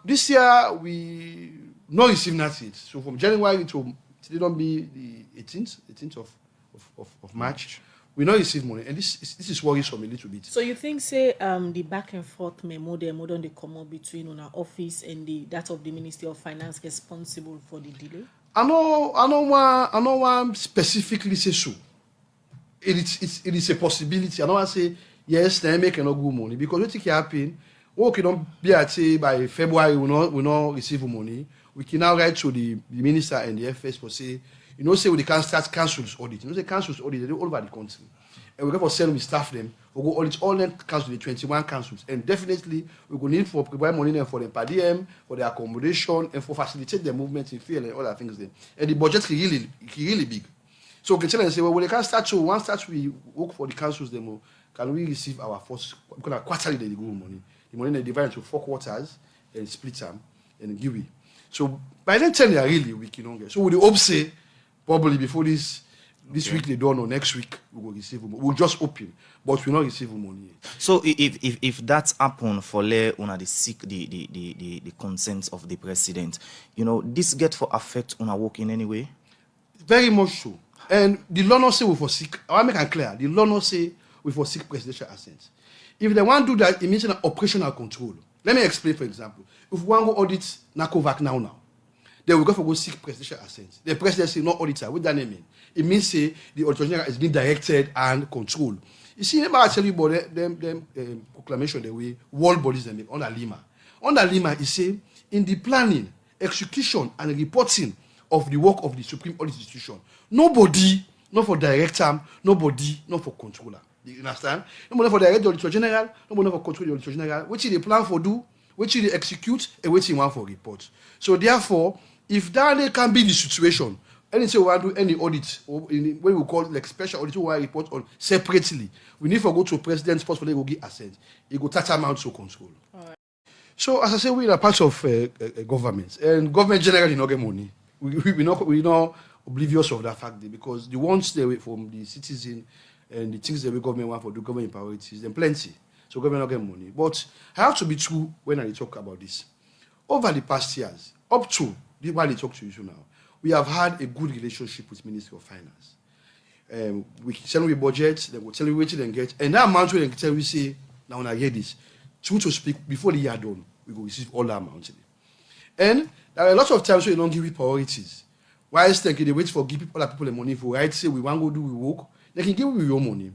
Speaker 14: This year we not receive nothing. So from January to it don't be the 18th of March, we not receive money, and this is worrisome a little bit.
Speaker 15: So you think, say, the back and forth memo don't they come up between our office and that of the Ministry of Finance responsible for the delay?
Speaker 14: I know one specifically say so. It is a possibility. I don't want to say yes, they make no good money, because what can happen? Okay, don't be at say by February we not receive money. We can now write to the minister and the FS for say, say we can start council's audit. The council's audit, they do all over the country. And we go for send we staff them, we go audit all them councils, the 21 councils. And definitely we go need for provide money for them per diem, for their accommodation, and for facilitate their movement in field and all that things there. And the budget is really big. So we can tell them and say, well, when they can start to once that we work for the councils, then can we receive our first because quarterly they go money. The money they divide into 4 quarters and split them and give it. So by then 10 they are really weak, get. So we hope say probably before this week they don't know, next week we will receive money. We'll just open, but we'll not receive money.
Speaker 16: So if that's happened for LEONE the seek the consent of the president, this get for affect on our work in any way?
Speaker 14: Very much so. And the law not say we for seek. I want to make it clear. The law not say we for seek presidential assent. If they want to do that, it means an operational control. Let me explain, for example. If we want to audit NACOVAC now, then we go for go seek presidential assent. The president say no auditor. What does that mean? It means say the auditor general is being directed and controlled. You see, let me tell you about them proclamation the way world bodies they make under Lima. Under Lima, it say in the planning, execution, and reporting of the work of the Supreme Audit Institution, nobody, not for director, nobody, not for controller. You understand? Nobody for direct the auditor general, nobody for control the auditor general. What they plan for do, what they execute, and what they want for report. So therefore, if that can be the situation, anything we want to do any audit, or in what we call like special audit, we want to report on separately, we need to go to president's post for them to give assent. It go touch amount to control. Right. So as I say, we are part of government, and government generally not get money. We not oblivious of that fact, because the ones they wait from the citizen and the things that the government want for the government priorities, then plenty. So government not get money. But I have to be true when I talk about this. Over the past years, up to while I talk to you now, we have had a good relationship with Ministry of Finance. We tell we budget, they will tell you what they get, and that amount we tell we say, now when I hear this, true to speak, before the year done, we go receive all that amount. And there are a lot of times where you don't give it priorities. Why is they wait for give people other people the money for right? Say we want to go do we work, they can give you your money.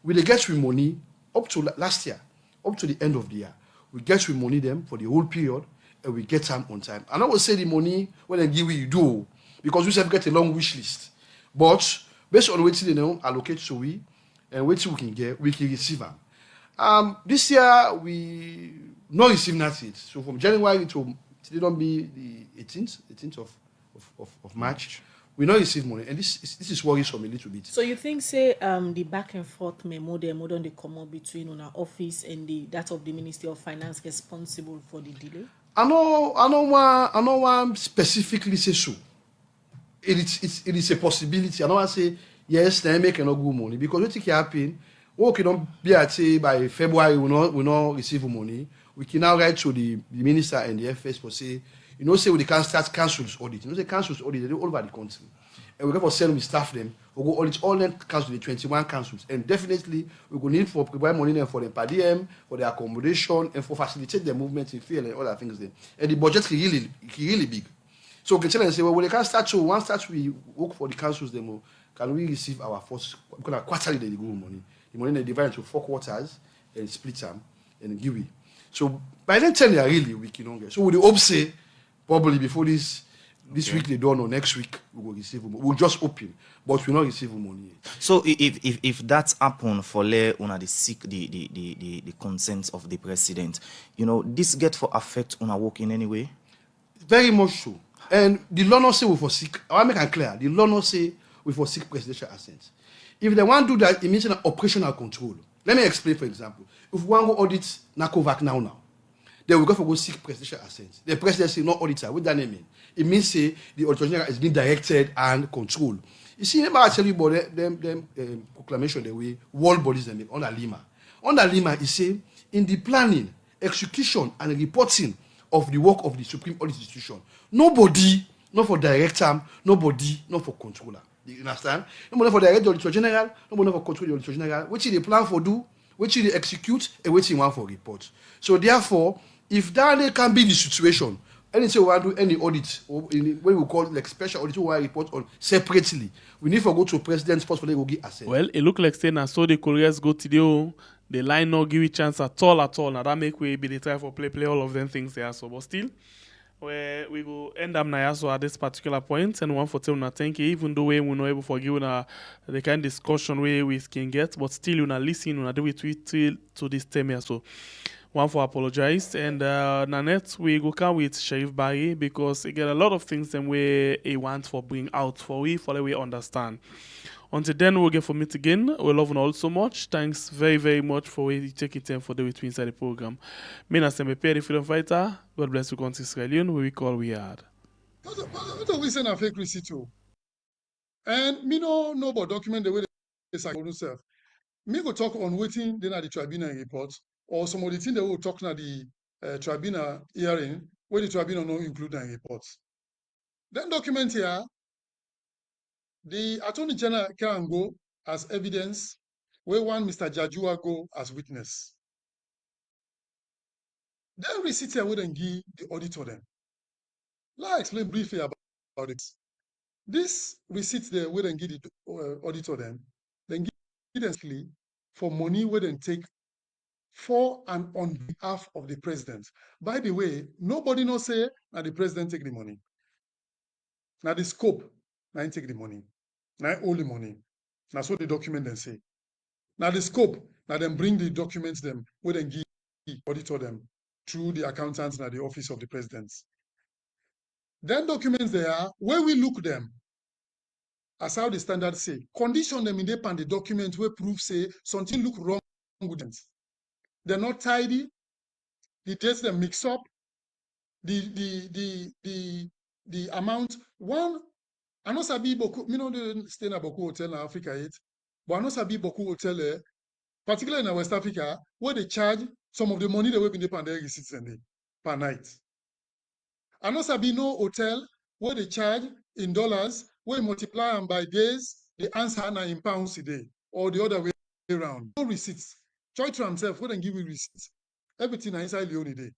Speaker 14: We they get with money up to last year, up to the end of the year. We get with money them for the whole period, and we get them on time. And I will say the money when they give you do because we have get a long wish list. But based on what they know allocate to we and what we can get, we can receive them. This year we not receive nothing. So from January to it don't be the 18th of March. We not receive money, and this is worrisome a little bit.
Speaker 15: So you think, say, the back and forth memo don't they come up between our office and that of the Ministry of Finance responsible for the delay?
Speaker 14: I know one specifically say so. It is a possibility. I don't want to say yes, they make no good money because what can happen? Okay, don't be at say by February we not receive money. We can now write to the minister and the FS for say, say we can start council's audit. Say council's audit, they do all over the country. And we go for send we staff them, we go audit all them councils, the 21 councils. And definitely we will need for provide money them for the per diem, for the accommodation, and for facilitate their movement in field and all that things there. And the budget is really big. So we can tell them and say, well, we can start to once we work for the councils them, can we receive our first because quarterly they go money. The money they divide into 4 quarters and split them and give it. So by then 10 years really we can get. So we hope say probably before this week they don't know next week we will receive money. We'll just open, but we'll not receive money.
Speaker 16: So if that happen for una the consent of the president, this get for affect una work in any way?
Speaker 14: Very much so. And the law not say we for seek. I want to make it clear. The law not say we for seek presidential assent. If they want to do that, it means an operational control. Let me explain, for example. If we want to audit NACOVAC now, then we go seek presidential assent. The presidency, not auditor. What does that mean? It means say the auditor general is being directed and controlled. You see, remember I tell you about them proclamation the way world bodies they make under Lima. Under Lima, it say in the planning, execution, and reporting of the work of the Supreme Audit Institution, nobody, not for director, nobody, not for controller. You understand? Nobody for direct the auditor general, nobody for control the auditor general. Which they plan for do, which they execute, and which they want for report. So therefore, if that can be the situation, anything we want to do any audit, or when we call like special audit, we want to report on separately, we need to go to president's post for they go get assent.
Speaker 1: Well, it look like saying so the couriers go to the line not give it chance at all. Now that make we be the try for play all of them things there. So but still, where we go end up now so at this particular point and one for tell una thank you, even though we not able to give una the kind of discussion we can get, but still una listen, una do it to this time here. So one for apologize and Nanette we go come with Sheriff Barry because he get a lot of things them we he want for bring out for the way understand. Until then, we'll get for meet again. We love you all so much. Thanks very, very much for taking time for the way to inside the program. Me na Sempe the freedom fighter. God bless you, country Israelian. We call we hard.
Speaker 3: What do we send a fake receipt to? And me no know about document the way they say themselves. Me go talk on waiting then at the tribunal report or some of the things they will talk na the tribunal hearing where the tribunal no include in reports. Then document here. The Attorney General can go as evidence, where one Mr. Jajua go as witness. Then receipt here wouldn't give the auditor them. Let me explain briefly about it. This receipt there wouldn't give the auditor them. Then give them for money wouldn't take for and on behalf of the president. By the way, nobody no say that the president take the money. Now the scope, now take the money. Now all the money. That's what the document then say. Now the scope, now then bring the documents them, where then give the auditor them through the accountants and the office of the president. Then documents there are where we look them, as how the standards say, condition them in the document where proof say something look wrong with them. They're not tidy, the dates them mix up, the amount one. I know sabi beaucoup, me know the stay in a beaucoup hotel in Africa yet, but I know sabi beaucoup hotel, particularly in West Africa, where they charge some of the money they will be in the pandemic receipts per night. I know sabi no hotel where they charge in dollars, where you multiply them by days, the answer na in pounds a day, or the other way around. No receipts. Choi to himself, where they give you receipts. Everything inside LEONE day.